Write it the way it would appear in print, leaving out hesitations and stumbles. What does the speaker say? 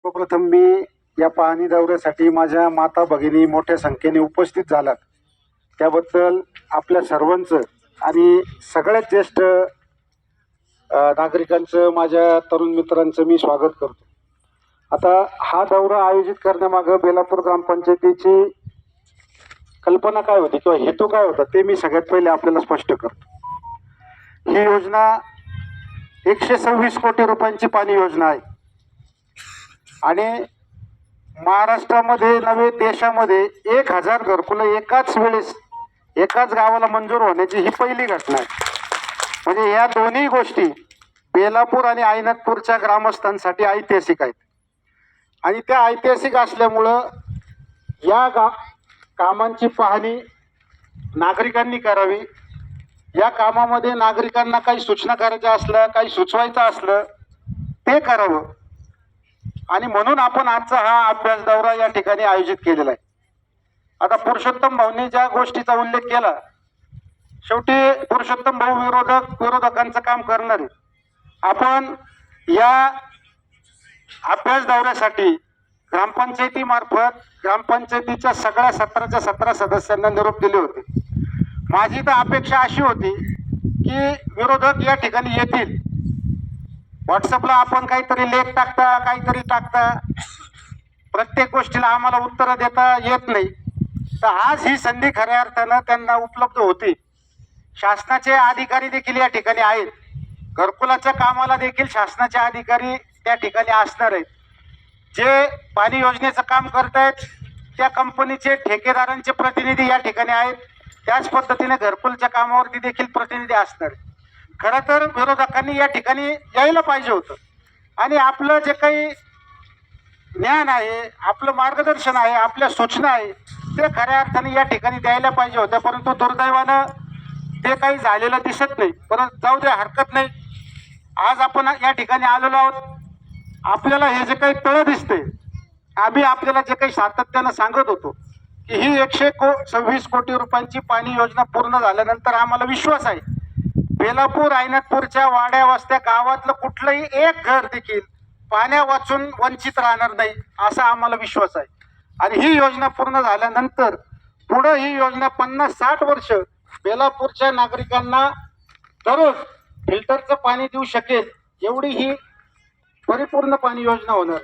सर्वप्रथम मी या पाहणी दौऱ्यासाठी माझ्या माता भगिनी मोठ्या संख्येने उपस्थित झालात त्याबद्दल आपल्या सर्वांचं आणि सगळ्यात ज्येष्ठ नागरिकांचं माझ्या तरुण मित्रांचं मी स्वागत करतो. आता हा दौरा आयोजित करण्यामागं बेलापूर ग्रामपंचायतीची कल्पना काय होती किंवा हेतू काय होता ते मी सगळ्यात पहिले आपल्याला स्पष्ट करतो. ही योजना 126 कोटी रुपयांची पाणी योजना आहे आणि महाराष्ट्रामध्ये नव्हे देशामध्ये 1000 घरकुलं एकाच वेळेस एकाच गावाला मंजूर होण्याची ही पहिली घटना आहे. म्हणजे या दोन्ही गोष्टी बेलापूर आणि आयनाथपूरच्या ग्रामस्थांसाठी ऐतिहासिक आहेत आणि त्या ऐतिहासिक असल्यामुळं या कामांची पाहणी नागरिकांनी करावी. या कामामध्ये नागरिकांना काही सूचना करायच्या असल्या काही सुचवायचं असलं ते करावं आणि म्हणून आपण आजचा हा अभ्यास दौरा या ठिकाणी आयोजित केलेला आहे. आता पुरुषोत्तम भाऊंनी ज्या गोष्टीचा उल्लेख केला, शेवटी पुरुषोत्तम भाऊ विरोधकांचं काम करणारे. आपण या अभ्यास दौऱ्यासाठी ग्रामपंचायतीमार्फत ग्रामपंचायतीच्या सगळ्या 17च्या 17 सदस्यांना निरोप दिले होते. माझी तर अपेक्षा अशी होती की विरोधक या ठिकाणी येतील, व्हॉट्सअपला आपण काहीतरी लेख टाकता काहीतरी टाकता, प्रत्येक गोष्टीला आम्हाला उत्तरं देता येत नाही. तर आज ही संधी खऱ्या अर्थानं त्यांना उपलब्ध होती. शासनाचे अधिकारी देखील या ठिकाणी आहेत, घरकुलाच्या कामाला देखील शासनाचे अधिकारी त्या ठिकाणी असणार आहेत. जे पाणी योजनेचं काम करतायत त्या कंपनीचे ठेकेदारांचे प्रतिनिधी या ठिकाणी आहेत, त्याच पद्धतीने घरकुलच्या कामावरती देखील प्रतिनिधी असणार. खरं तर विरोधकांनी या ठिकाणी यायला पाहिजे होतं आणि आपलं जे काही ज्ञान आहे, आपलं मार्गदर्शन आहे, आपल्या सूचना आहे ते खऱ्या अर्थाने या ठिकाणी द्यायला पाहिजे होत्या. परंतु दुर्दैवानं ते काही झालेलं दिसत नाही. परंतु जाऊ दे, हरकत नाही. आज आपण या ठिकाणी आलेलो आहोत. आपल्याला हे जे काही तळ दिसते, आम्ही आपल्याला जे काही सातत्यानं सांगत होतो की ही 126 कोटी रुपयांची पाणी योजना पूर्ण झाल्यानंतर आम्हाला विश्वास आहे बेलापूर आयनाथपूरच्या वाड्या वस्त्या गावातलं कुठलंही एक घर देखील पाण्या वाचून वंचित राहणार नाही असा आम्हाला विश्वास आहे. आणि ही योजना पूर्ण झाल्यानंतर पुढे ही योजना 50-60 वर्ष बेलापूरच्या नागरिकांना दररोज फिल्टरचं पाणी देऊ शकेल एवढी ही परिपूर्ण पाणी योजना होणार.